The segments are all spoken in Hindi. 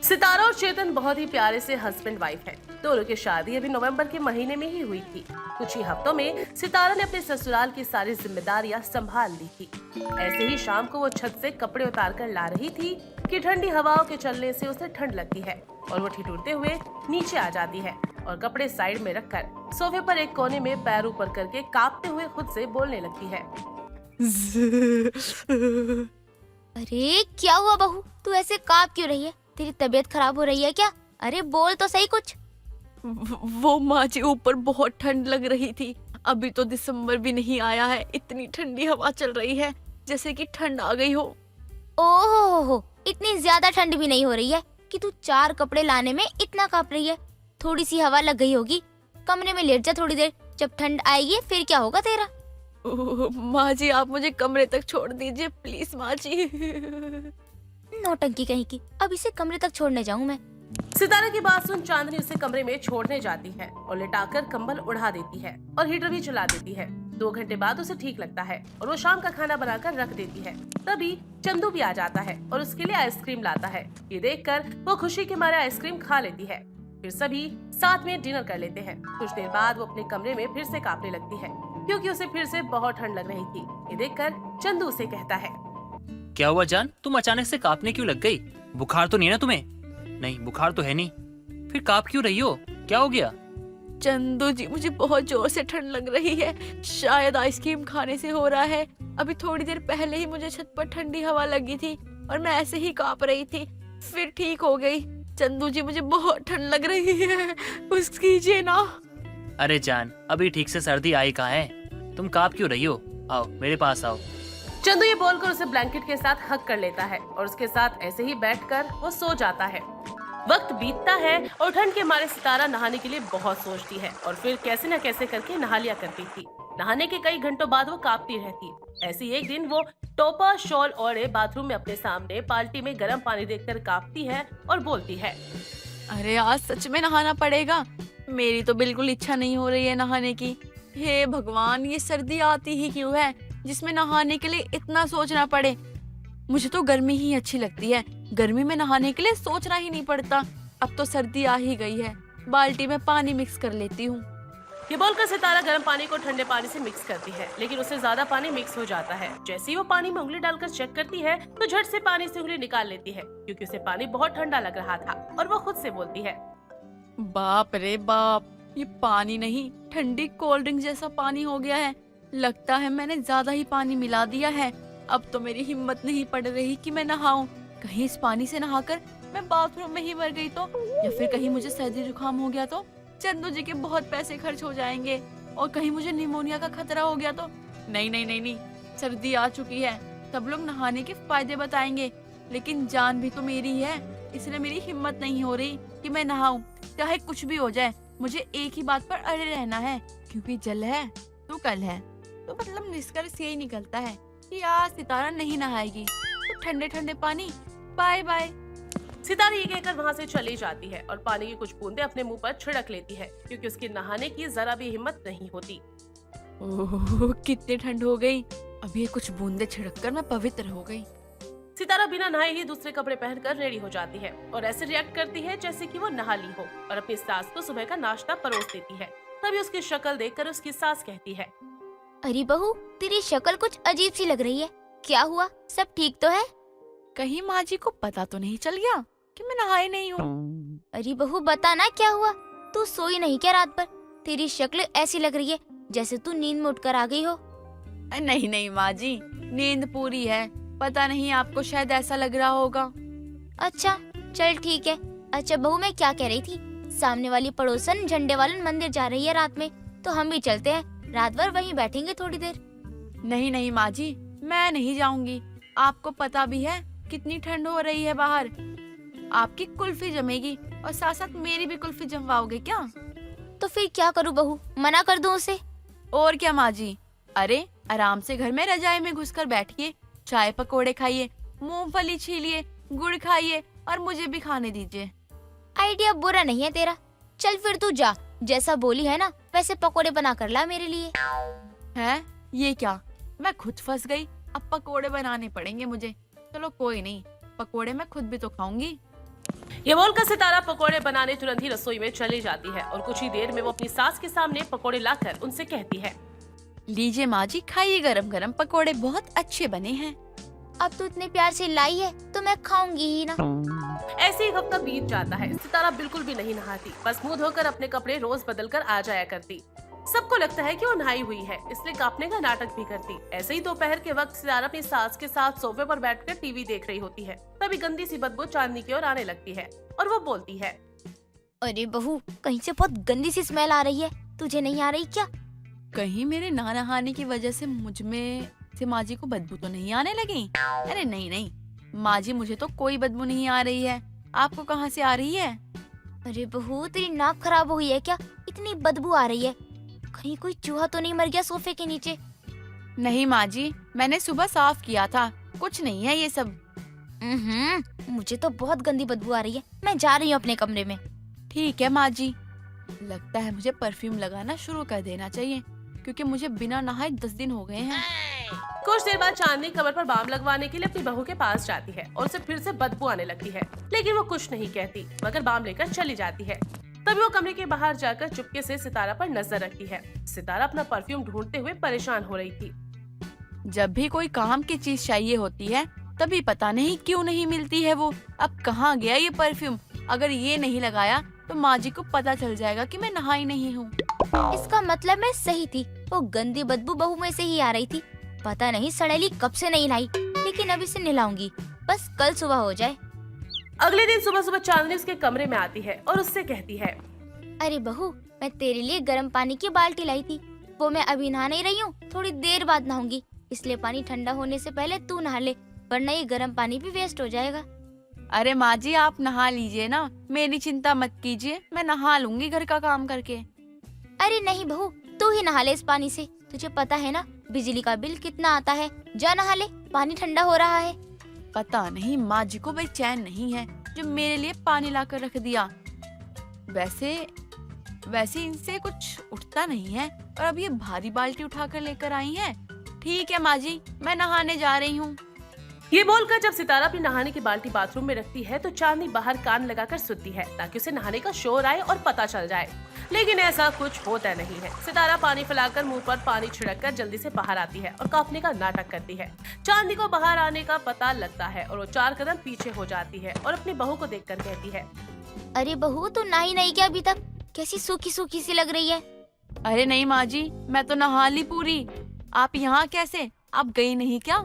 सितारा और चेतन बहुत ही प्यारे से हस्बैंड वाइफ हैं। दोनों की शादी अभी नवंबर के महीने में ही हुई थी। कुछ ही हफ्तों में सितारा ने अपने ससुराल की सारी जिम्मेदारियां संभाल ली थी। ऐसे ही शाम को वो छत से कपड़े उतार कर ला रही थी कि ठंडी हवाओं के चलने से उसे ठंड लगती है और वो ठिठुरते हुए नीचे आ जाती है और कपड़े साइड में रखकर सोफे पर एक कोने में पैर ऊपर करके कांपते हुए खुद से बोलने लगती है। अरे क्या हुआ बहू, तू ऐसे कांप क्यों रही है? तेरी तबीयत खराब हो रही है क्या? अरे बोल तो सही कुछ। वो माँ जी, ऊपर बहुत ठंड लग रही थी। अभी तो दिसंबर भी नहीं आया है, इतनी ठंडी हवा चल रही है जैसे कि ठंड आ गई हो। ओहो, इतनी ज्यादा ठंड भी नहीं हो रही है कि तू 4 कपड़े लाने में इतना कांप रही है। थोड़ी सी हवा लग गई होगी। कमरे में लेट जा थोड़ी देर, जब ठंड आएगी फिर क्या होगा तेरा। माँ जी, आप मुझे कमरे तक छोड़ दीजिए प्लीज माँ जी। नौटंकी कहीं की, अब इसे कमरे तक छोड़ने जाऊं मैं? सितारा की बात सुन चांदनी उसे कमरे में छोड़ने जाती है और लिटाकर कंबल उड़ा देती है और हीटर भी चला देती है। 2 घंटे बाद उसे ठीक लगता है और वो शाम का खाना बनाकर रख देती है। तभी चंदू भी आ जाता है और उसके लिए आइसक्रीम लाता है। ये देखकर वो खुशी के मारे आइसक्रीम खा लेती है। फिर सभी साथ में डिनर कर लेते हैं। कुछ देर बाद वो अपने कमरे में फिर से कांपने लगती है क्योंकि उसे फिर से बहुत ठंड लग रही थी। ये देखकर चंदू उसे कहता है, क्या हुआ जान, तुम अचानक से कांपने क्यों लग गई? बुखार तो नहीं ना तुम्हें? नहीं, बुखार तो है नहीं, फिर कांप क्यों रही हो? क्या हो गया? चंदू जी, मुझे बहुत जोर से ठंड लग रही है। शायद आइसक्रीम खाने से हो रहा है। अभी थोड़ी देर पहले ही मुझे छत पर ठंडी हवा लगी थी और मैं ऐसे ही कांप रही थी, फिर ठीक हो गई। चंदू जी, मुझे बहुत ठंड लग रही है, कुछ कीजिए ना। अरे जान, अभी ठीक से सर्दी आई कहाँ है? तुम कांप क्यों रही हो? आओ मेरे पास आओ। चंदू ये बोलकर उसे ब्लैंकेट के साथ हग कर लेता है और उसके साथ ऐसे ही बैठकर वो सो जाता है। वक्त बीतता है और ठंड के मारे सितारा नहाने के लिए बहुत सोचती है और फिर कैसे न कैसे करके नहा लिया करती थी। नहाने के कई घंटों बाद वो कांपती रहती। ऐसी एक दिन वो टोपा शॉल ओढ़े बाथरूम में अपने सामने बाल्टी में गर्म पानी देखकर कांपती है और बोलती है, अरे आज सच में नहाना पड़ेगा। मेरी तो बिल्कुल इच्छा नहीं हो रही है नहाने की। हे भगवान, ये सर्दी आती ही क्यों है जिसमें नहाने के लिए इतना सोचना पड़े। मुझे तो गर्मी ही अच्छी लगती है। गर्मी में नहाने के लिए सोचना ही नहीं पड़ता। अब तो सर्दी आ ही गई है, बाल्टी में पानी मिक्स कर लेती हूँ। ये बोलकर सितारा गर्म पानी को ठंडे पानी से मिक्स करती है, लेकिन उससे ज्यादा पानी मिक्स हो जाता है। जैसे ही वो पानी में उंगली डालकर चेक करती है तो झट से पानी से उंगली निकाल लेती है क्योंकि उसे पानी बहुत ठंडा लग रहा था और वो खुद से बोलती है, बाप रे बाप, ये पानी नहीं, ठंडी कोल्ड ड्रिंक जैसा पानी हो गया है। लगता है मैंने ज्यादा ही पानी मिला दिया है। अब तो मेरी हिम्मत नहीं पड़ रही कि मैं नहाऊं। कहीं इस पानी से नहाकर मैं बाथरूम में ही मर गई तो, या फिर कहीं मुझे सर्दी जुकाम हो गया तो। चंदू जी के बहुत पैसे खर्च हो जाएंगे और कहीं मुझे निमोनिया का खतरा हो गया तो। नहीं नहीं नहीं नहीं, सर्दी आ चुकी है, सब लोग नहाने के फायदे बताएंगे, लेकिन जान भी तो मेरी है, इसलिए मेरी हिम्मत नहीं हो रही कि मैं नहाऊं। चाहे कुछ भी हो जाए, मुझे एक ही बात पर अड़े रहना है, क्योंकि जल है तो कल है। तो मतलब निष्कर्ष यही निकलता है कि आज सितारा नहीं नहाएगी, तो ठंडे ठंडे पानी बाय बाय। सितारा ये कहकर वहाँ से चली जाती है और पानी की कुछ बूंदे अपने मुंह पर छिड़क लेती है क्योंकि उसकी नहाने की जरा भी हिम्मत नहीं होती। ओह, कितनी ठंड हो गई। अब ये कुछ बूंदे छिड़क कर मैं पवित्र हो गई। सितारा बिना नहाए ही दूसरे कपड़े पहनकर रेडी हो जाती है और ऐसे रिएक्ट करती है जैसे कि वो नहा ली हो और अपनी सास को सुबह का नाश्ता परोस देती है। तभी उसकी शक्ल देखकर उसकी सास कहती है, अरे बहू, तेरी शक्ल कुछ अजीब सी लग रही है, क्या हुआ? सब ठीक तो है? कहीं माँ जी को पता तो नहीं चल गया कि मैं नहाई नहीं हूँ? अरे बहू बता ना क्या हुआ? तू सोई नहीं क्या रात भर? तेरी शक्ल ऐसी लग रही है जैसे तू नींद में उठकर आ गई हो। नहीं नहीं माँ जी, नींद पूरी है। पता नहीं, आपको शायद ऐसा लग रहा होगा। अच्छा चल ठीक है। अच्छा बहू, मैं क्या कह रही थी, सामने वाली पड़ोसन झंडे वालन मंदिर जा रही है रात में, तो हम भी चलते हैं, रात भर वहीं बैठेंगे थोड़ी देर। नहीं नहीं माँ जी, मैं नहीं जाऊंगी। आपको पता भी है कितनी ठंड हो रही है बाहर। आपकी कुल्फी जमेगी और साथ साथ मेरी भी कुल्फी जमवाओगे क्या? तो फिर क्या करूँ बहू, मना कर दूं उसे? और क्या माँ जी, अरे आराम से घर में रजाई में घुसकर बैठिए, चाय पकोड़े खाइए, मूंगफली छीलिए, गुड़ खाइए और मुझे भी खाने दीजिए। आइडिया बुरा नहीं है तेरा। चल फिर तू जा, जैसा बोली है ना वैसे पकोड़े बना कर ला मेरे लिए। हैं? ये क्या, मैं खुद फंस गई। अब पकोड़े बनाने पड़ेंगे मुझे। चलो कोई नहीं, पकोड़े मैं खुद भी तो खाऊंगी। ये बोलकर सितारा पकोड़े बनाने तुरंत ही रसोई में चली जाती है और कुछ ही देर में वो अपनी सास के सामने पकोड़े लाकर उनसे कहती है, लीजिए माँ जी, खाइए, गरम गरम पकोड़े बहुत अच्छे बने हैं। अब तो इतने प्यार से लाई है तो मैं खाऊंगी ही ना। ऐसे ही हफ्ता बीत जाता है। सितारा बिल्कुल भी नहीं नहाती, बस मुंह धोकर अपने कपड़े रोज बदल कर आ जाया करती। सबको लगता है कि वो नहाई हुई है, इसलिए कांपने का नाटक भी करती। ऐसे ही दोपहर के वक्त सितारा अपनी सास के साथ सोफे पर बैठकर टीवी देख रही होती है। तभी गंदी सी बदबू चांदनी की ओर आने लगती है और वो बोलती है, अरे बहू, कहीं से बहुत गंदी सी स्मेल आ रही है, तुझे नहीं आ रही क्या? कहीं मेरे ना नहाने की वजह से मुझ में से माँ जी को बदबू तो नहीं आने लगी? अरे नहीं नहीं माँ जी, मुझे तो कोई बदबू नहीं आ रही है। आपको कहाँ से आ रही है? अरे बहू, तेरी नाक खराब हो गई है क्या? इतनी बदबू आ रही है। कहीं कोई चूहा तो नहीं मर गया सोफे के नीचे? नहीं माँ जी, मैंने सुबह साफ किया था, कुछ नहीं है ये सब। मुझे तो बहुत गंदी बदबू आ रही है, मैं जा रही हूँ अपने कमरे में। ठीक है माँ जी, लगता है मुझे परफ्यूम लगाना शुरू कर देना चाहिए, क्योंकि मुझे बिना नहाए 10 दिन हो गए हैं। कुछ देर बाद चांदनी कमर पर बाम लगवाने के लिए अपनी बहू के पास जाती है और उसे फिर से बदबू आने लगती है, लेकिन वो कुछ नहीं कहती मगर बाम लेकर चली जाती है। तभी वो कमरे के बाहर जाकर चुपके से सितारा पर नजर रखती है। सितारा अपना परफ्यूम ढूंढते हुए परेशान हो रही थी। जब भी कोई काम की चीज चाहिए होती है, तभी पता नहीं क्यों नहीं मिलती है वो। अब कहाँ गया ये परफ्यूम? अगर ये नहीं लगाया तो माँ जी को पता चल जाएगा कि मैं नहाई नहीं हूँ। इसका मतलब मैं सही थी, वो गंदी बदबू बहू में से ही आ रही थी। पता नहीं सड़ेली कब से नहीं लाई, लेकिन अभी से नहलाऊंगी, बस कल सुबह हो जाए। अगले दिन सुबह सुबह चांदनी उसके कमरे में आती है और उससे कहती है, अरे बहू, मैं तेरे लिए गर्म पानी की बाल्टी लाई थी, वो मैं अभी नहा नहीं रही हूँ, थोड़ी देर बाद नहाऊंगी, इसलिए पानी ठंडा होने से पहले तू नहा ले, वरना ये गर्म पानी भी वेस्ट हो जाएगा। अरे माँ जी, आप नहा लीजिए ना, मेरी चिंता मत कीजिए, मैं नहा लूंगी घर का काम करके। अरे नहीं बहू, तू ही नहा ले इस पानी से, तुझे पता है ना बिजली का बिल कितना आता है। जा नहा ले, पानी ठंडा हो रहा है। पता नहीं माँ जी को बेचैन नहीं है जो मेरे लिए पानी लाकर रख दिया। वैसे इनसे कुछ उठता नहीं है, और अब ये भारी बाल्टी उठाकर लेकर आई हैं। ठीक है माँ जी, मैं नहाने जा रही हूँ। ये बोलकर जब सितारा अपनी नहाने की बाल्टी बाथरूम में रखती है तो चांदनी बाहर कान लगाकर सुनती है ताकि उसे नहाने का शोर आए और पता चल जाए, लेकिन ऐसा कुछ होता नहीं है। सितारा पानी फैलाकर मुंह पर पानी छिड़ककर जल्दी से बाहर आती है और कांपने का नाटक करती है। चांदनी को बाहर आने का पता लगता है और वो 4 कदम पीछे हो जाती है और अपनी बहू को देखकर कहती है, अरे बहू, तू नहाई नहीं क्या अभी तक? कैसी सूखी सूखी सी लग रही है। अरे नहीं माँ जी, मैं तो नहा ली पूरी। आप यहाँ कैसे? आप गई नहीं क्या?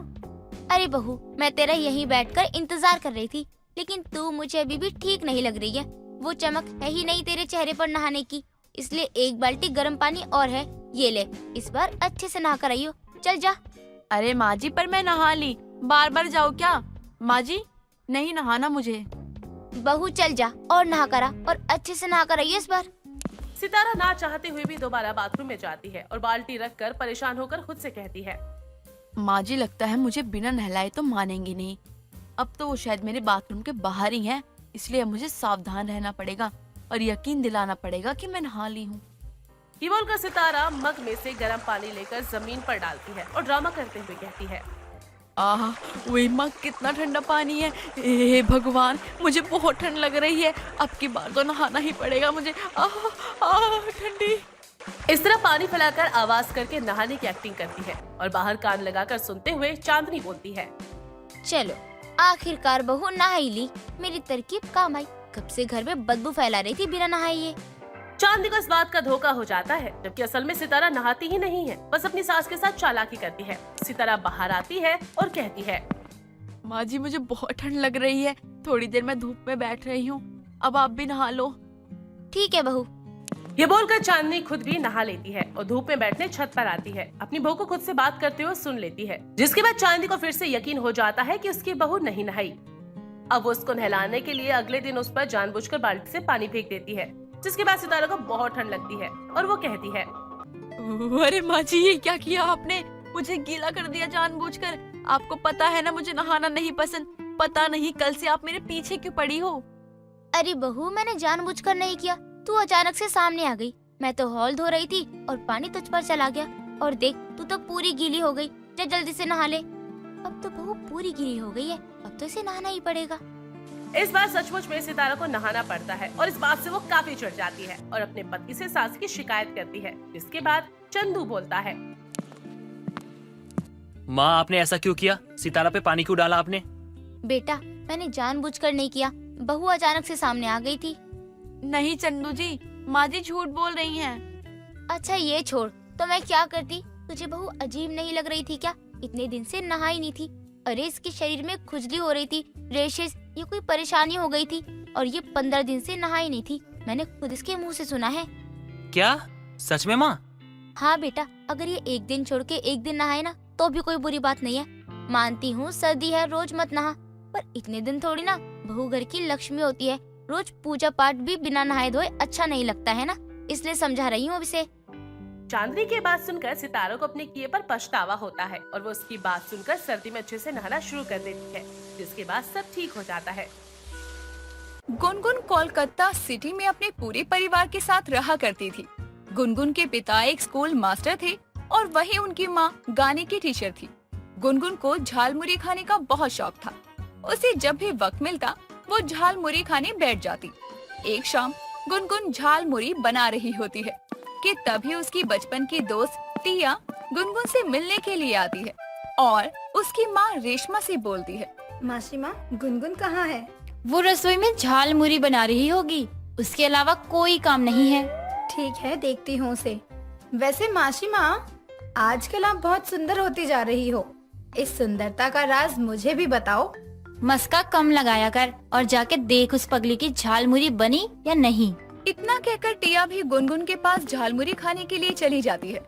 अरे बहू, मैं तेरा यहीं बैठकर इंतजार कर रही थी, लेकिन तू मुझे अभी भी ठीक नहीं लग रही है। वो चमक है ही नहीं तेरे चेहरे पर नहाने की, इसलिए एक बाल्टी गर्म पानी और है, ये ले, इस बार अच्छे से नहा कर आइयो, चल जा। अरे माँ जी, पर मैं नहा ली, बार बार जाओ क्या? माँ जी, नहीं नहाना मुझे। बहू चल जा और नहा करा, और अच्छे से नहा कर आइयो इस बार। सितारा ना चाहते हुए भी दोबारा बाथरूम में जाती है और बाल्टी रखकर परेशान होकर खुद से कहती है, माँ जी, लगता है मुझे बिना नहलाए तो मानेंगी नहीं। अब तो वो शायद मेरे बाथरूम के बाहर ही हैं, इसलिए मुझे सावधान रहना पड़ेगा और यकीन दिलाना पड़ेगा कि मैं नहा ली हूँ। ये बोलकर सितारा मग में से गर्म पानी लेकर जमीन पर डालती है और ड्रामा करते हुए कहती है, आह, वही मग, कितना ठंडा पानी है। हे भगवान, मुझे बहुत ठंड लग रही है, अब की बार तो नहाना ही पड़ेगा मुझे। ठंडी। इस तरह पानी फैलाकर आवाज करके नहाने की एक्टिंग करती है और बाहर कान लगाकर सुनते हुए चांदनी बोलती है, चलो आखिरकार बहू नहा ही ली, मेरी तरकीब काम आई। कब से घर में बदबू फैला रही थी बिना नहाए। चांदनी को इस बात का धोखा हो जाता है, जबकि असल में सितारा नहाती ही नहीं है, बस अपनी सास के साथ चालाकी करती है। सितारा बाहर आती है और कहती है, माँ जी, मुझे बहुत ठंड लग रही है, थोड़ी देर मैं धूप में बैठ रही हूँ, अब आप भी नहा लो। ठीक है बहू। ये बोलकर चांदनी खुद भी नहा लेती है और धूप में बैठने छत पर आती है। अपनी बहू को खुद से बात करते हुए सुन लेती है, जिसके बाद चांदनी को फिर से यकीन हो जाता है कि उसकी बहू नहीं नहाई। अब वो उसको नहलाने के लिए अगले दिन उस पर जानबूझकर बाल्टी से पानी फेंक देती है, जिसके बाद सितारा को बहुत ठंड लगती है और वो कहती है, अरे माँ जी, ये क्या किया आपने? मुझे गीला कर दिया जानबूझकर। आपको पता है ना मुझे नहाना नहीं पसंद। पता नहीं कल से आप मेरे पीछे क्यों पड़ी हो। अरे बहू, मैंने जानबूझकर नहीं किया, तू अचानक से सामने आ गई। मैं तो हॉल धो रही थी और पानी तुझ पर चला गया, और देख तू तो पूरी गीली हो गई। जा जल्दी से नहा ले। अब तो बहू पूरी गीली हो गई है, अब तो इसे नहाना ही पड़ेगा। इस बार सचमुच में सितारा को नहाना पड़ता है और इस बात से वो काफी चिढ़ जाती है और अपने पति से सास की शिकायत करती है। जिसके बाद चंदू बोलता है, माँ आपने ऐसा क्यों किया? सितारा पे पानी क्यों डाला आपने? बेटा मैंने जानबूझकर नहीं किया, बहू अचानक से सामने आ गई थी। नहीं चंदू जी, माँ जी झूठ बोल रही हैं। अच्छा ये छोड़, तो मैं क्या करती? तुझे बहू अजीब नहीं लग रही थी क्या? इतने दिन से नहाई नहीं थी। अरे इसके शरीर में खुजली हो रही थी, रेशेस, ये कोई परेशानी हो गई थी और ये 15 दिन से नहाई नहीं थी। मैंने खुद इसके मुंह से सुना है। क्या सच में माँ? हाँ बेटा, अगर ये एक दिन छोड़ के एक दिन नहाए ना तो भी कोई बुरी बात नहीं है। मानती हूँ सर्दी है, रोज मत नहा, पर इतने दिन थोड़ी ना। बहू घर की लक्ष्मी होती है, रोज पूजा पाठ भी बिना नहाए धोए अच्छा नहीं लगता है ना, इसलिए समझा रही हूँ अब इसे। चांदनी की बात सुनकर सितारा को अपने किए पर पछतावा होता है और वो उसकी बात सुनकर सर्दी में अच्छे से नहाना शुरू कर देती है। जिसके बाद सब ठीक हो जाता है। गुनगुन कोलकाता सिटी में अपने पूरे परिवार के साथ रहा करती थी। गुनगुन के पिता एक स्कूल मास्टर थे और वहीं उनकी माँ गाने की टीचर थी। गुनगुन को झालमुरी खाने का बहुत शौक था। उसे जब भी वक्त मिलता वो झालमुरी खाने बैठ जाती। एक शाम गुनगुन झालमुरी बना रही होती है कि तभी उसकी बचपन की दोस्त टिया गुनगुन से मिलने के लिए आती है और उसकी माँ रेशमा से बोलती है, मासी माँ, गुनगुन कहाँ है? वो रसोई में झालमुरी बना रही होगी, उसके अलावा कोई काम नहीं है। ठीक है, देखती हूँ उसे। वैसे मासी माँ, आजकल आप बहुत सुंदर होती जा रही हो। इस सुंदरता का राज मुझे भी बताओ। मस्का कम लगाया कर और जाके देख उस पगली की झालमुरी बनी या नहीं। इतना कहकर टिया भी गुनगुन के पास झालमुरी खाने के लिए चली जाती है।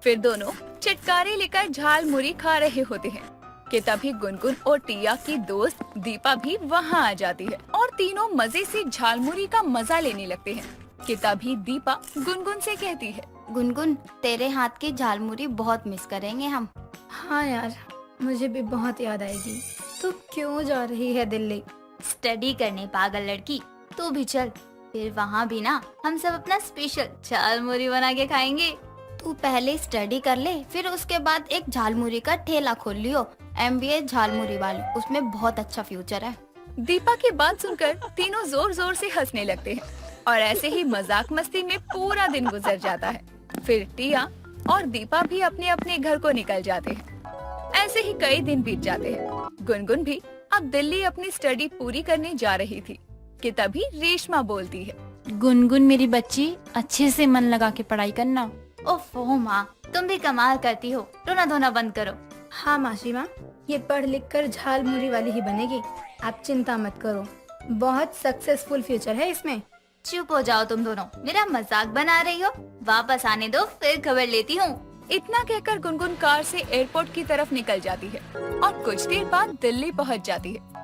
फिर दोनों चटकारे लेकर झालमुरी खा रहे होते हैं कि तभी गुनगुन और टिया की दोस्त दीपा भी वहाँ आ जाती है और तीनों मजे से झालमुरी का मजा लेने लगते हैं कि तभी दीपा गुनगुन से कहती है, गुनगुन तेरे हाथ की झालमुरी बहुत मिस करेंगे हम। हाँ यार, मुझे भी बहुत याद आएगी। तू क्यों जा रही है दिल्ली? स्टडी करने पागल लड़की, तू भी चल। फिर वहाँ भी ना हम सब अपना स्पेशल झालमुरी बना के खाएंगे। तू पहले स्टडी कर ले, फिर उसके बाद एक झालमुरी का ठेला खोल लियो, MBA झालमुरी वाली, उसमें बहुत अच्छा फ्यूचर है। दीपा की बात सुनकर तीनों जोर जोर से हंसने लगते हैं और ऐसे ही मजाक मस्ती में पूरा दिन गुजर जाता है। फिर टिया और दीपा भी अपने अपने घर को निकल जाते हैं। ऐसे ही कई दिन बीत जाते हैं। गुनगुन भी अब दिल्ली अपनी स्टडी पूरी करने जा रही थी कि तभी रेशमा बोलती है, गुनगुन मेरी बच्ची, अच्छे से मन लगा के पढ़ाई करना। ओफो माँ, तुम भी कमाल करती हो, रोना धोना बंद करो। हाँ मासी माँ, ये पढ़ लिख कर झालमुरी वाली ही बनेगी। आप चिंता मत करो, बहुत सक्सेसफुल फ्यूचर है इसमें। चुप हो जाओ तुम दोनों, मेरा मजाक बना रही हो? वापस आने दो, फिर खबर लेती हूँ। इतना कहकर गुनगुन कार से एयरपोर्ट की तरफ निकल जाती है और कुछ देर बाद दिल्ली पहुंच जाती है।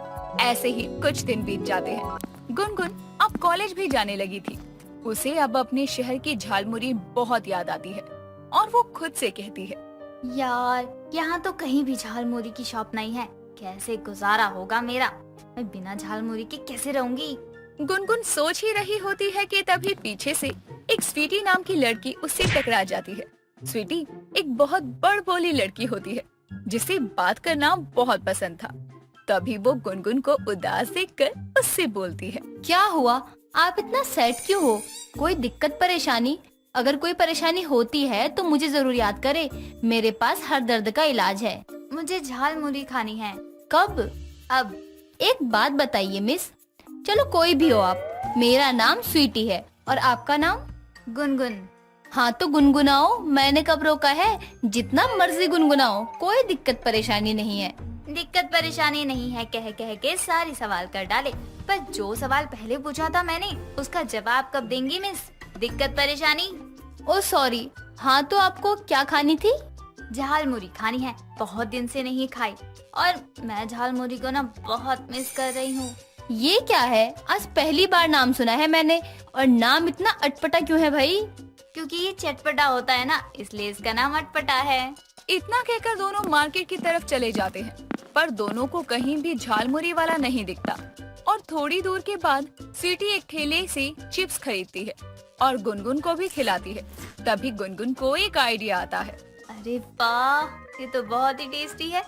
ऐसे ही कुछ दिन बीत जाते हैं। गुनगुन अब कॉलेज भी जाने लगी थी। उसे अब अपने शहर की झालमुरी बहुत याद आती है और वो खुद से कहती है, यार यहाँ तो कहीं भी झालमुरी की शॉप नहीं है, कैसे गुजारा होगा मेरा? मैं बिना झालमुरी के कैसे रहूंगी? गुनगुन सोच ही रही होती है कि तभी पीछे से एक स्वीटी नाम की लड़की उससे टकरा जाती है। स्वीटी एक बहुत बड़बोली लड़की होती है जिसे बात करना बहुत पसंद था। तभी वो गुनगुन को उदास देखकर उससे बोलती है, क्या हुआ, आप इतना सैड क्यों हो? कोई दिक्कत परेशानी? अगर कोई परेशानी होती है तो मुझे जरूर याद करे, मेरे पास हर दर्द का इलाज है। मुझे झालमुरी खानी है। कब? अब। एक बात बताइए मिस, चलो कोई भी हो आप, मेरा नाम स्वीटी है और आपका नाम? गुनगुन। हाँ तो गुनगुनाओ, मैंने कब रोका है? जितना मर्जी गुनगुनाओ, कोई दिक्कत परेशानी नहीं है। दिक्कत परेशानी नहीं है कह कह के सारी सवाल कर डाले, पर जो सवाल पहले पूछा था मैंने उसका जवाब कब देंगी मिस? दिक्कत परेशानी? ओ सॉरी, हाँ तो आपको क्या खानी थी? झालमुरी खानी है, बहुत दिन से नहीं खाई और मैं झालमुरी को ना बहुत मिस कर रही हूँ। ये क्या है, आज पहली बार नाम सुना है मैंने, और नाम इतना अटपटा क्यों है भाई? क्योंकि ये चटपटा होता है ना, इसलिए इसका नाम अटपटा है। इतना कहकर दोनों मार्केट की तरफ चले जाते हैं, पर दोनों को कहीं भी झालमुरी वाला नहीं दिखता। और थोड़ी दूर के बाद स्वीटी एक ठेले से चिप्स खरीदती है और गुनगुन को भी खिलाती है। तभी गुनगुन को एक आइडिया आता है, अरे वाह, ये तो बहुत ही टेस्टी है,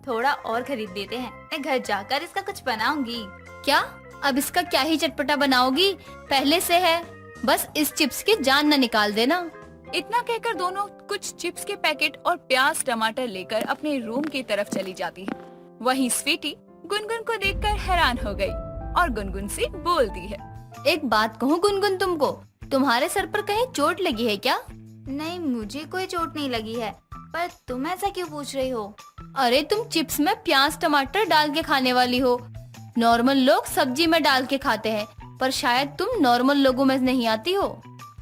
थोड़ा और खरीद देते हैं, मैं घर जाकर इसका कुछ बनाऊंगी। क्या अब इसका क्या ही चटपटा बनाओगी, पहले से है। बस इस चिप्स की जान न निकाल देना। इतना कहकर दोनों कुछ चिप्स के पैकेट और प्याज टमाटर लेकर अपने रूम की तरफ चली जाती है। वहीं स्वीटी गुनगुन को देखकर हैरान हो गई और गुनगुन से बोलती है, एक बात कहूँ गुनगुन तुमको, तुम्हारे सर पर कहीं चोट लगी है क्या? नहीं, मुझे कोई चोट नहीं लगी है, पर तुम ऐसा क्यों पूछ रही हो? अरे तुम चिप्स में प्याज टमाटर डाल के खाने वाली हो। नॉर्मल लोग सब्जी में डाल के खाते हैं, पर शायद तुम नॉर्मल लोगों में नहीं आती हो।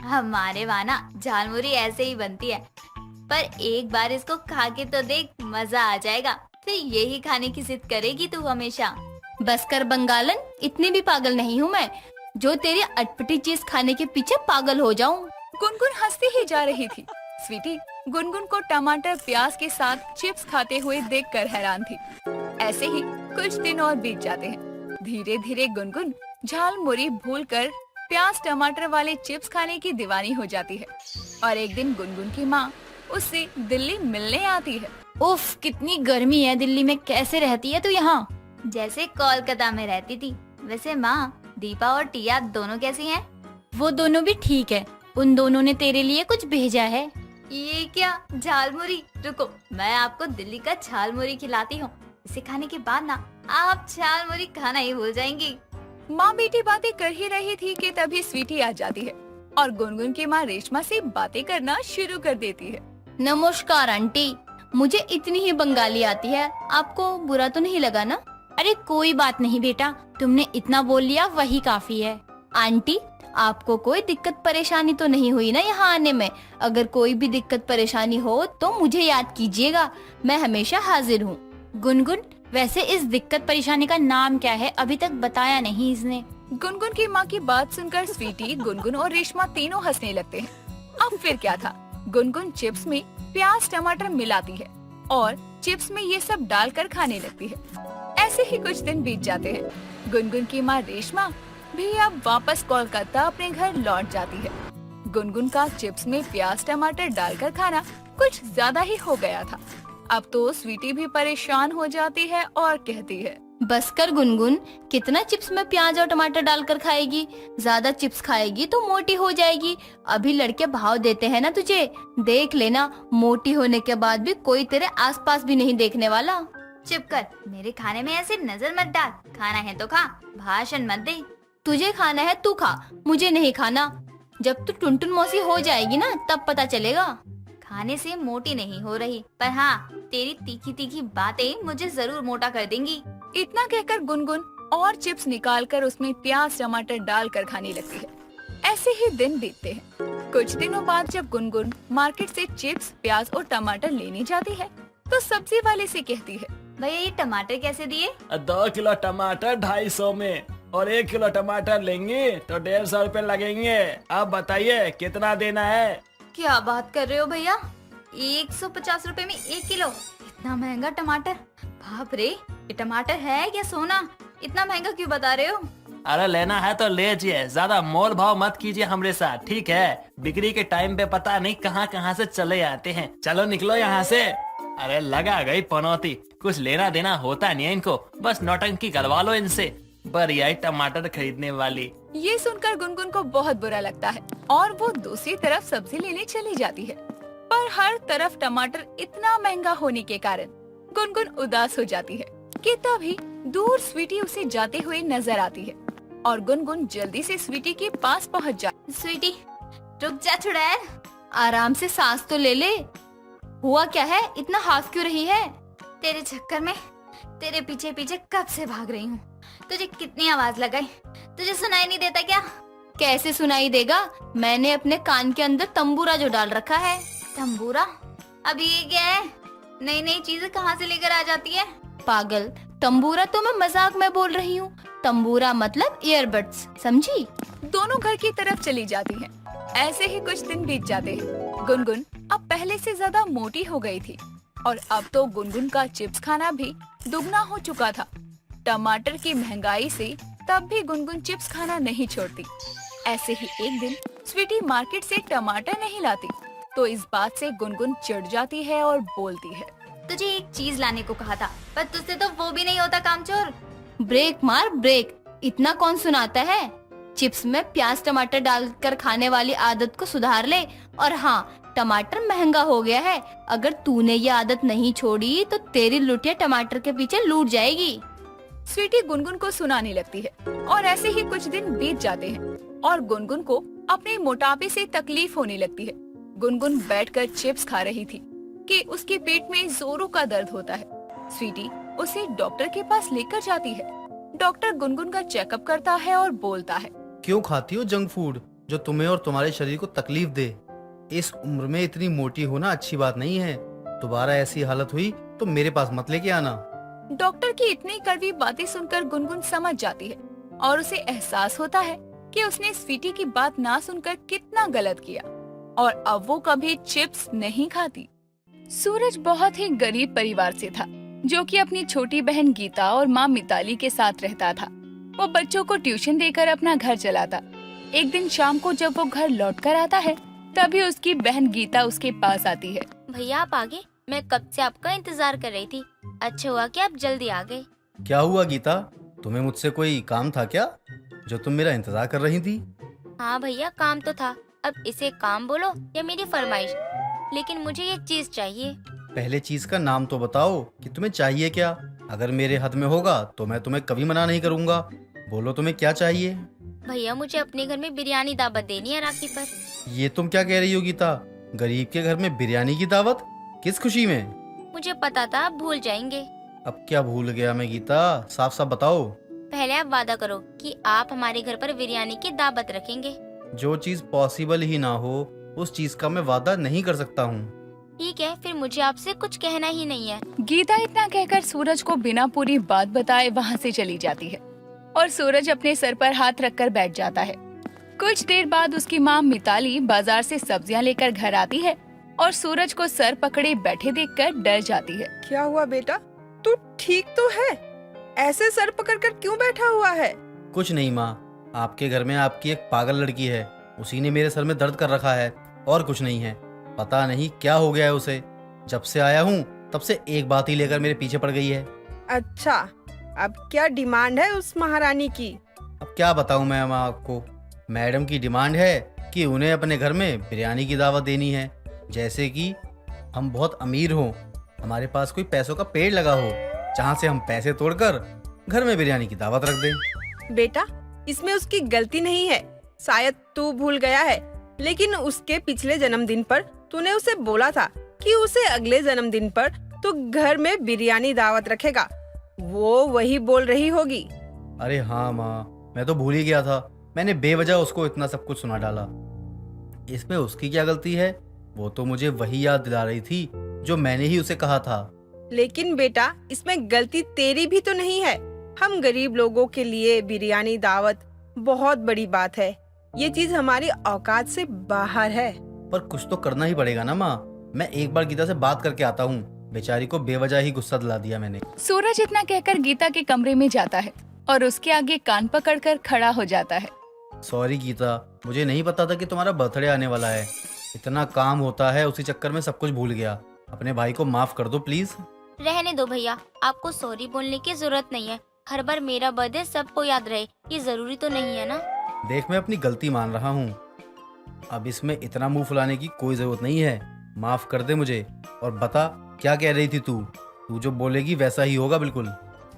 हमारे वहाँ ना झालमुरी ऐसे ही बनती है, पर एक बार इसको खा के तो देख, मजा आ जाएगा। फिर यही खाने की जिद करेगी तू हमेशा। बस कर बंगालन, इतनी भी पागल नहीं हूँ मैं जो तेरी अटपटी चीज खाने के पीछे पागल हो जाऊं। गुनगुन हंसती ही जा रही थी। स्वीटी गुनगुन को टमाटर प्याज के साथ चिप्स खाते हुए देखकर हैरान थी। ऐसे ही कुछ दिन और बीत जाते हैं। धीरे धीरे गुनगुन झालमुरी भूलकर प्याज टमाटर वाले चिप्स खाने की दीवानी हो जाती है और एक दिन गुनगुन की माँ उससे दिल्ली मिलने आती है। उफ, कितनी गर्मी है दिल्ली में, कैसे रहती है तू यहाँ? जैसे कोलकाता में रहती थी। वैसे माँ, दीपा और टिया दोनों कैसी हैं? वो दोनों भी ठीक है। उन दोनों ने तेरे लिए कुछ भेजा है। ये क्या, झालमुरी? रुको, मैं आपको दिल्ली का झालमुरी खिलाती हूँ। इसे खाने के बाद ना आप झालमुरी खाना ही भूल जाएंगी। माँ बेटी बातें कर ही रही थी कि तभी स्वीटी आ जाती है और गुनगुन की माँ रेशमा से बातें करना शुरू कर देती है। नमस्कार आंटी, मुझे इतनी ही बंगाली आती है, आपको बुरा तो नहीं लगा ना? अरे कोई बात नहीं बेटा, तुमने इतना बोल लिया वही काफी है। आंटी, आपको कोई दिक्कत परेशानी तो नहीं हुई ना यहाँ आने में? अगर कोई भी दिक्कत परेशानी हो तो मुझे याद कीजिएगा, मैं हमेशा हाजिर हूँ। गुनगुन, वैसे इस दिक्कत परेशानी का नाम क्या है? अभी तक बताया नहीं इसने। गुनगुन की माँ की बात सुनकर स्वीटी, गुनगुन और रेशमा तीनों हंसने लगते हैं। अब फिर क्या था, गुनगुन चिप्स में प्याज टमाटर मिलाती है और चिप्स में ये सब डालकर खाने लगती है। ऐसे ही कुछ दिन बीत जाते हैं। गुनगुन की माँ रेशमा भी अब वापस कोलकाता अपने घर लौट जाती है। गुनगुन का चिप्स में प्याज टमाटर डालकर खाना कुछ ज्यादा ही हो गया था। अब तो स्वीटी भी परेशान हो जाती है और कहती है, बस कर गुनगुन, कितना चिप्स में प्याज और टमाटर डालकर खाएगी? ज्यादा चिप्स खाएगी तो मोटी हो जाएगी। अभी लड़के भाव देते हैं ना तुझे, देख लेना, मोटी होने के बाद भी कोई तेरे आसपास भी नहीं देखने वाला। चुप कर, मेरे खाने में ऐसे नजर मत डाल। खाना है तो खा, भाषण मत दे। तुझे खाना है तू खा, मुझे नहीं खाना। जब तू टुनटुन मौसी हो जाएगी ना तब पता चलेगा। खाने से मोटी नहीं हो रही, पर हाँ, तेरी तीखी तीखी बातें मुझे जरूर मोटा कर देंगी। इतना कहकर गुनगुन और चिप्स निकालकर उसमें प्याज टमाटर डालकर खाने लगती है। ऐसे ही दिन बीतते हैं। कुछ दिनों बाद जब गुनगुन मार्केट से चिप्स प्याज और टमाटर लेने जाती है तो सब्जी वाले से कहती है, भैया ये टमाटर कैसे दिए? 2 किलो टमाटर 250 में और 1 किलो टमाटर लेंगे तो 150 रुपए लगेंगे। अब बताइए कितना देना है? क्या बात कर रहे हो भैया, 150 रुपए में 1 किलो? इतना महंगा टमाटर? बाप रे, ये टमाटर है क्या सोना? इतना महंगा क्यों बता रहे हो? अरे लेना है तो लीजिए, ज्यादा मोल भाव मत कीजिए हमरे साथ, ठीक है? बिक्री के टाइम पे पता नहीं कहाँ कहाँ से चले आते हैं। चलो निकलो यहाँ से। अरे लगा गई पनौती, कुछ लेना देना होता नहीं है इनको, बस नौटंकी करवा लो इनसे। बढ़िया टमाटर खरीदने वाली। ये सुनकर गुनगुन को बहुत बुरा लगता है और वो दूसरी तरफ सब्जी लेने चली जाती है, पर हर तरफ टमाटर इतना महंगा होने के कारण गुनगुन उदास हो जाती है कि तभी दूर स्वीटी उसे जाते हुए नजर आती है और गुनगुन जल्दी से स्वीटी के पास पहुंच जाती। स्वीटी, रुक जा चुड़ैल। आराम से सांस तो ले ले। हुआ क्या है, इतना हाफ क्यों रही है? तेरे चक्कर में तेरे पीछे पीछे कब से भाग रही हूँ। तुझे कितनी आवाज लगाई, तुझे सुनाई नहीं देता क्या? कैसे सुनाई देगा, मैंने अपने कान के अंदर तंबूरा जो डाल रखा है। तंबूरा? अभी ये क्या है? नई नई चीजें कहाँ से लेकर आ जाती है? पागल, तंबूरा तो मैं मजाक में बोल रही हूँ। तंबूरा मतलब ईयरबड्स, समझी? दोनों घर की तरफ चली जाती हैं। ऐसे ही कुछ दिन बीत जाते हैं। गुनगुन अब पहले से ज्यादा मोटी हो गई थी और अब तो गुनगुन का चिप्स खाना भी दुगना हो चुका था। टमाटर की महंगाई से तब भी गुनगुन चिप्स खाना नहीं छोड़ती। ऐसे ही एक दिन स्वीटी मार्केट से टमाटर नहीं लाती तो इस बात से गुनगुन चिढ़ जाती है और बोलती है, तुझे एक चीज लाने को कहा था, पर तुझसे तो वो भी नहीं होता कामचोर। ब्रेक मार ब्रेक, इतना कौन सुनाता है? चिप्स में प्याज टमाटर डालकर खाने वाली आदत को सुधार ले। और हाँ, टमाटर महंगा हो गया है। अगर तूने ये आदत नहीं छोड़ी तो तेरी लुटिया टमाटर के पीछे लूट जाएगी। स्वीटी गुनगुन को सुनाने लगती है और ऐसे ही कुछ दिन बीत जाते हैं और गुनगुन को अपने मोटापे से तकलीफ होने लगती है। गुनगुन बैठकर चिप्स खा रही थी कि उसके पेट में जोरों का दर्द होता है। स्वीटी उसे डॉक्टर के पास लेकर जाती है। डॉक्टर गुनगुन का चेकअप करता है और बोलता है, क्यों खाती हो जंक फूड जो तुम्हें और तुम्हारे शरीर को तकलीफ दे? इस उम्र में इतनी मोटी होना अच्छी बात नहीं है। दोबारा ऐसी हालत हुई तो मेरे पास मत लेके आना। डॉक्टर की इतनी कड़वी बातें सुनकर गुनगुन समझ जाती है और उसे एहसास होता है कि उसने स्वीटी की बात ना सुनकर कितना गलत किया और अब वो कभी चिप्स नहीं खाती। सूरज बहुत ही गरीब परिवार से था, जो कि अपनी छोटी बहन गीता और माँ मिताली के साथ रहता था। वो बच्चों को ट्यूशन देकर अपना घर चलाता। एक दिन शाम को जब वो घर लौट कर आता है, तभी उसकी बहन गीता उसके पास आती है। भैया आप आ गए? मैं कब से आपका इंतजार कर रही थी। अच्छा हुआ कि आप जल्दी आ गए। क्या हुआ गीता, तुम्हें मुझसे कोई काम था क्या जो तुम मेरा इंतजार कर रही थी? हाँ भैया, काम तो था। अब इसे काम बोलो या मेरी फरमाइश, लेकिन मुझे ये चीज चाहिए। पहले चीज का नाम तो बताओ कि तुम्हें चाहिए क्या। अगर मेरे हद में होगा तो मैं तुम्हें कभी मना नहीं करूँगा। बोलो तुम्हें क्या चाहिए। भैया मुझे अपने घर में बिरयानी दावत देनी है राखी पर। ये तुम क्या कह रही हो गीता? गरीब के घर में बिरयानी की दावत? किस खुशी में? मुझे पता था आप भूल जाएंगे। अब क्या भूल गया मैं गीता, साफ साफ बताओ। पहले आप वादा करो कि आप हमारे घर पर बिरयानी की दावत रखेंगे। जो चीज पॉसिबल ही ना हो उस चीज का मैं वादा नहीं कर सकता हूँ। ठीक है, फिर मुझे आपसे कुछ कहना ही नहीं है। गीता इतना कहकर सूरज को बिना पूरी बात बताए वहाँ से चली जाती है और सूरज अपने सर पर हाथ रखकर बैठ जाता है। कुछ देर बाद उसकी माँ मिताली बाजार से सब्जियाँ लेकर घर आती है और सूरज को सर पकड़े बैठे देखकर डर जाती है। क्या हुआ बेटा, तू ठीक तो है? ऐसे सर पकड़कर क्यों बैठा हुआ है? कुछ नहीं माँ, आपके घर में आपकी एक पागल लड़की है, उसी ने मेरे सर में दर्द कर रखा है और कुछ नहीं है। पता नहीं क्या हो गया है उसे। जब से आया हूँ तब से एक बात ही लेकर मेरे पीछे पड़ गई है। अच्छा, अब क्या डिमांड है उस महारानी की? अब क्या बताऊँ मैं माँ आपको। मैडम की डिमांड है कि उन्हें अपने घर में बिरयानी की दावत देनी है, जैसे कि हम बहुत अमीर हों, हमारे पास कोई पैसों का पेड़ लगा हो जहाँ से हम पैसे तोड़कर घर में बिरयानी की दावत रख दें। बेटा, इसमें उसकी गलती नहीं है। शायद तू भूल गया है, लेकिन उसके पिछले जन्मदिन पर तूने उसे बोला था कि उसे अगले जन्मदिन पर तो घर में बिरयानी दावत रखेगा। वो वही बोल रही होगी। अरे हाँ माँ, मैं तो भूल ही गया था। मैंने बेवजह उसको इतना सब कुछ सुना डाला। इसमें उसकी क्या गलती है? वो तो मुझे वही याद दिला रही थी जो मैंने ही उसे कहा था। लेकिन बेटा, इसमें गलती तेरी भी तो नहीं है। हम गरीब लोगों के लिए बिरयानी दावत बहुत बड़ी बात है। ये चीज हमारी औकात से बाहर है। पर कुछ तो करना ही पड़ेगा ना माँ। मैं एक बार गीता से बात करके आता हूँ। बेचारी को बेवजह ही गुस्सा दिला दिया मैंने। सूरज इतना कहकर गीता के कमरे में जाता है और उसके आगे कान पकड़कर खड़ा हो जाता है। सॉरी गीता, मुझे नहीं पता था कि तुम्हारा बर्थडे आने वाला है। इतना काम होता है, उसी चक्कर में सब कुछ भूल गया। अपने भाई को माफ कर दो प्लीज। रहने दो भैया, आपको सॉरी बोलने की जरूरत नहीं है। हर बार मेरा बर्थडे सबको याद रहे, ये जरूरी तो नहीं है ना। देख, मैं अपनी गलती मान रहा हूँ। अब इसमें इतना मुंह फुलाने की कोई जरूरत नहीं है। माफ कर दे मुझे। और बता, क्या कह रही थी तू? तू जो बोलेगी वैसा ही होगा बिल्कुल।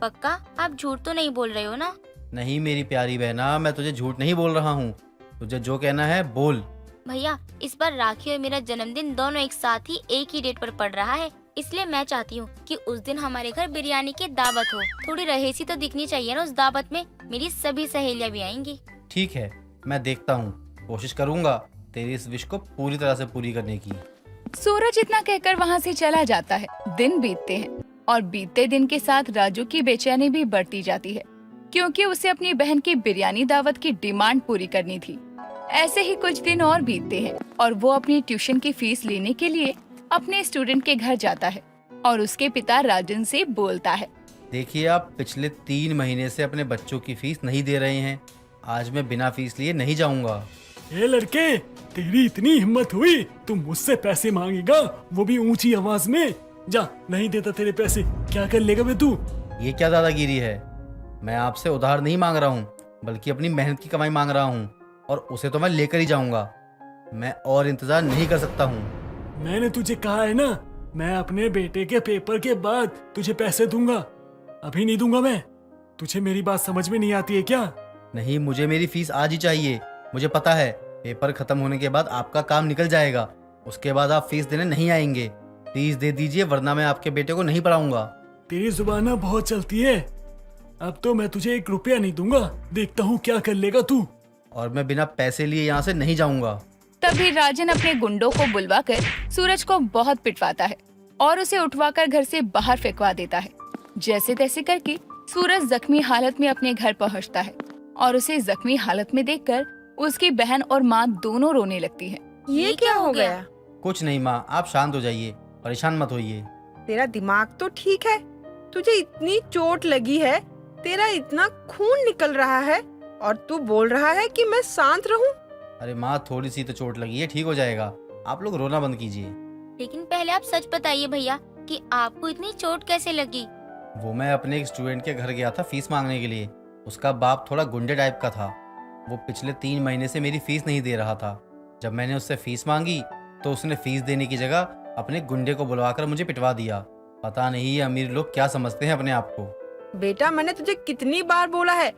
पक्का? आप झूठ तो नहीं बोल रहे हो ना? नहीं मेरी प्यारी बहना, मैं तुझे झूठ नहीं बोल रहा हूँ। तुझे जो कहना है बोल। भैया, इस बार राखी और मेरा जन्मदिन दोनों एक साथ ही एक ही डेट पर पड़ रहा है, इसलिए मैं चाहती हूँ कि उस दिन हमारे घर बिरयानी की दावत हो। थोड़ी रहीसी तो दिखनी चाहिए ना उस दावत में। मेरी सभी सहेलियाँ भी आएंगी। ठीक है, मैं देखता हूँ, कोशिश करूँगा तेरी इस विश को पूरी तरह से पूरी करने की। सूरज इतना कहकर वहाँ से चला जाता है। दिन बीतते हैं और बीतते दिन के साथ राजू की बेचैनी भी बढ़ती जाती है, क्योंकि उसे अपनी बहन की बिरयानी दावत की डिमांड पूरी करनी थी। ऐसे ही कुछ दिन और बीतते हैं और वो अपनी ट्यूशन की फीस लेने के लिए अपने स्टूडेंट के घर जाता है और उसके पिता राजन से बोलता है, देखिए, आप पिछले 3 महीने से अपने बच्चों की फीस नहीं दे रहे हैं। आज मैं बिना फीस लिए नहीं जाऊंगा। ए लड़के, तेरी इतनी हिम्मत हुई, तू मुझसे पैसे मांगेगा, वो भी ऊंची आवाज में? जा, नहीं देता तेरे पैसे, क्या कर लेगा बे तू? ये क्या दादागिरी है? मैं आपसे उधार नहीं मांग रहा हूँ, बल्कि अपनी मेहनत की कमाई मांग रहा हूँ, और उसे तो मैं लेकर ही जाऊंगा। मैं और इंतजार नहीं कर सकता हूँ। मैंने तुझे कहा है ना, मैं अपने बेटे के पेपर के बाद तुझे पैसे दूंगा, अभी नहीं दूंगा मैं। तुझे मेरी बात समझ में नहीं आती है क्या? नहीं, मुझे मेरी फीस आज ही चाहिए। मुझे पता है पेपर खत्म होने के बाद आपका काम निकल जाएगा, उसके बाद आप फीस देने नहीं आएंगे। फीस दे दीजिए, वरना मैं आपके बेटे को नहीं पढ़ाऊंगा। तेरी जुबान ना बहुत चलती है। अब तो मैं तुझे 1 रुपया नहीं दूंगा, देखता हूँ क्या कर लेगा तू। और मैं बिना पैसे लिए यहाँ से नहीं जाऊंगा। तभी राजन अपने गुंडों को बुलवाकर सूरज को बहुत पिटवाता है और उसे उठवाकर घर से बाहर फेंकवा देता है। जैसे तैसे करके सूरज जख्मी हालत में अपने घर पहुंचता है और उसे जख्मी हालत में देखकर उसकी बहन और माँ दोनों रोने लगती हैं। ये क्या हो गया? कुछ नहीं माँ, आप शांत हो जाइए, परेशान मत होइए। तेरा दिमाग तो ठीक है, तुझे इतनी चोट लगी है, तेरा इतना खून निकल रहा है और तू बोल रहा है कि मैं शांत रहूं? अरे माँ, थोड़ी सी तो चोट लगी है, ठीक हो जाएगा। आप लोग रोना बंद कीजिए। लेकिन पहले आप सच बताइए भैया कि आपको इतनी चोट कैसे लगी। वो मैं अपने एक स्टूडेंट के घर गया था फीस मांगने के लिए। उसका बाप थोड़ा गुंडे टाइप का था। वो पिछले 3 महीने से मेरी फीस नहीं दे रहा था। जब मैंने उससे फीस मांगी तो उसने फीस देने की जगह अपने गुंडे को बुलवाकर मुझे पिटवा दिया। पता नहीं ये अमीर लोग क्या समझते हैं अपने आप को। बेटा, मैंने तुझे कितनी बार बोला है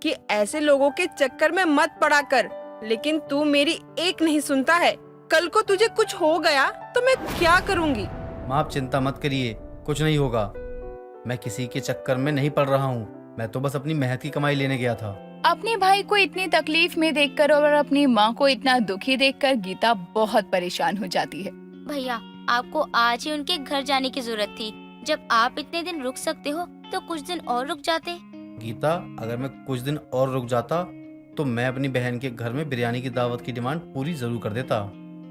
कि ऐसे लोगों के चक्कर में मत पड़ा कर, लेकिन तू मेरी एक नहीं सुनता है। कल को तुझे कुछ हो गया तो मैं क्या करूंगी? माँ, आप चिंता मत करिए, कुछ नहीं होगा। मैं किसी के चक्कर में नहीं पड़ रहा हूँ, मैं तो बस अपनी मेहनत की कमाई लेने गया था। अपने भाई को इतनी तकलीफ में देखकर और अपनी माँ को इतना दुखी देखकर गीता बहुत परेशान हो जाती है। भैया, आपको आज ही उनके घर जाने की जरूरत थी। जब आप इतने दिन रुक सकते हो तो कुछ दिन और रुक जाते। गीता, अगर मैं कुछ दिन और रुक जाता तो मैं अपनी बहन के घर में बिरयानी की दावत की डिमांड पूरी जरूर कर देता।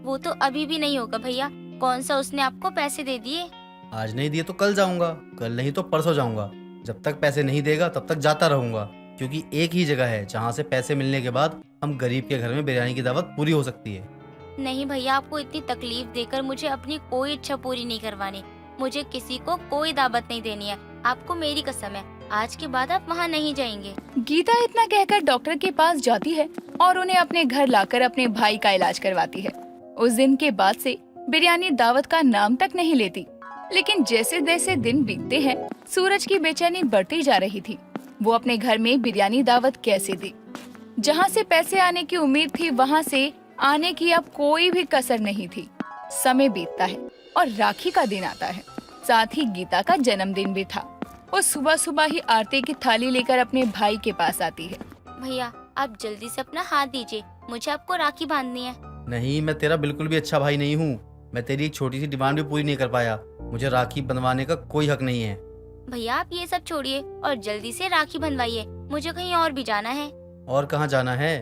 वो तो अभी भी नहीं होगा भैया। कौन सा उसने आपको पैसे दे दिए? आज नहीं दिए तो कल जाऊंगा, कल नहीं तो परसों जाऊंगा। जब तक पैसे नहीं देगा तब तक जाता रहूंगा, क्योंकि एक ही जगह है जहाँ से पैसे मिलने के बाद हम गरीब के घर में बिरयानी की दावत पूरी हो सकती है। नहीं भैया, आपको इतनी तकलीफ देकर मुझे अपनी कोई इच्छा पूरी नहीं करवानी। मुझे किसी को कोई दावत नहीं देनी है। आपको मेरी कसम है, आज के बाद आप वहाँ नहीं जाएंगे। गीता इतना कहकर डॉक्टर के पास जाती है और उन्हें अपने घर लाकर अपने भाई का इलाज करवाती है। उस दिन के बाद से बिरयानी दावत का नाम तक नहीं लेती। लेकिन जैसे जैसे दिन बीतते हैं, सूरज की बेचैनी बढ़ती जा रही थी। वो अपने घर में बिरयानी दावत कैसे दे? जहाँ से पैसे आने की उम्मीद थी, वहाँ से आने की अब कोई भी कसर नहीं थी। समय बीतता है और राखी का दिन आता है। साथ ही गीता का जन्मदिन भी था। वो सुबह सुबह ही आरती की थाली लेकर अपने भाई के पास आती है। भैया, आप जल्दी से अपना हाथ दीजिए, मुझे आपको राखी बांधनी है। नहीं, मैं तेरा बिल्कुल भी अच्छा भाई नहीं हूँ। मैं तेरी एक छोटी सी डिमांड भी पूरी नहीं कर पाया। मुझे राखी बंधवाने का कोई हक नहीं है। भैया, आप ये सब छोड़िए और जल्दी से राखी बंधवाइए। मुझे कहीं और भी जाना है। और कहाँ जाना है?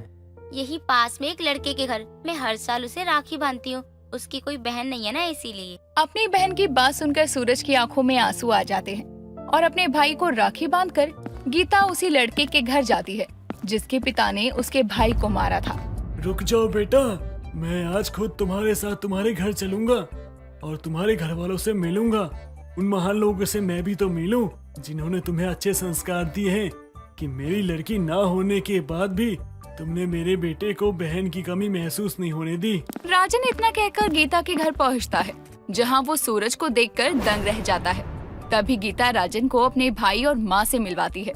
यही पास में एक लड़के के घर। मैं हर साल उसे राखी बांधती हूँ। उसकी कोई बहन नहीं है ना, इसीलिए। अपनी बहन की बात सुनकर सूरज की आंखों में आंसू आ जाते हैं और अपने भाई को राखी बांधकर गीता उसी लड़के के घर जाती है जिसके पिता ने उसके भाई को मारा था। रुक जाओ बेटा, मैं आज खुद तुम्हारे साथ तुम्हारे घर चलूंगा और तुम्हारे घर वालों से मिलूंगा। उन महान लोगों से मैं भी तो मिलूं जिन्होंने तुम्हें अच्छे संस्कार दिए हैं कि मेरी लड़की ना होने के बाद भी तुमने मेरे बेटे को बहन की कमी महसूस नहीं होने दी। राजन इतना कहकर गीता के घर पहुंचता है, जहां वो सूरज को देखकर दंग रह जाता है। तभी गीता राजन को अपने भाई और माँ से मिलवाती है।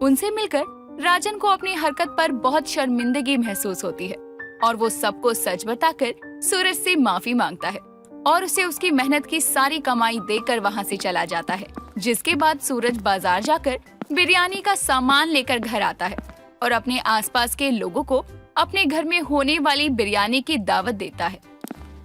उनसे मिलकर राजन को अपनी हरकत पर बहुत शर्मिंदगी महसूस होती है और वो सबको सच बताकर सूरज से माफी मांगता है और उसे उसकी मेहनत की सारी कमाई देकर वहाँ से चला जाता है। जिसके बाद सूरज बाजार जाकर बिरयानी का सामान लेकर घर आता है और अपने आसपास के लोगों को अपने घर में होने वाली बिरयानी की दावत देता है।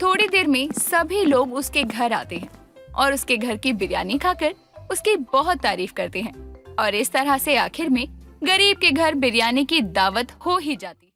थोड़ी देर में सभी लोग उसके घर आते हैं और उसके घर की बिरयानी खाकर उसकी बहुत तारीफ करते हैं और इस तरह से आखिर में गरीब के घर बिरयानी की दावत हो ही जाती है।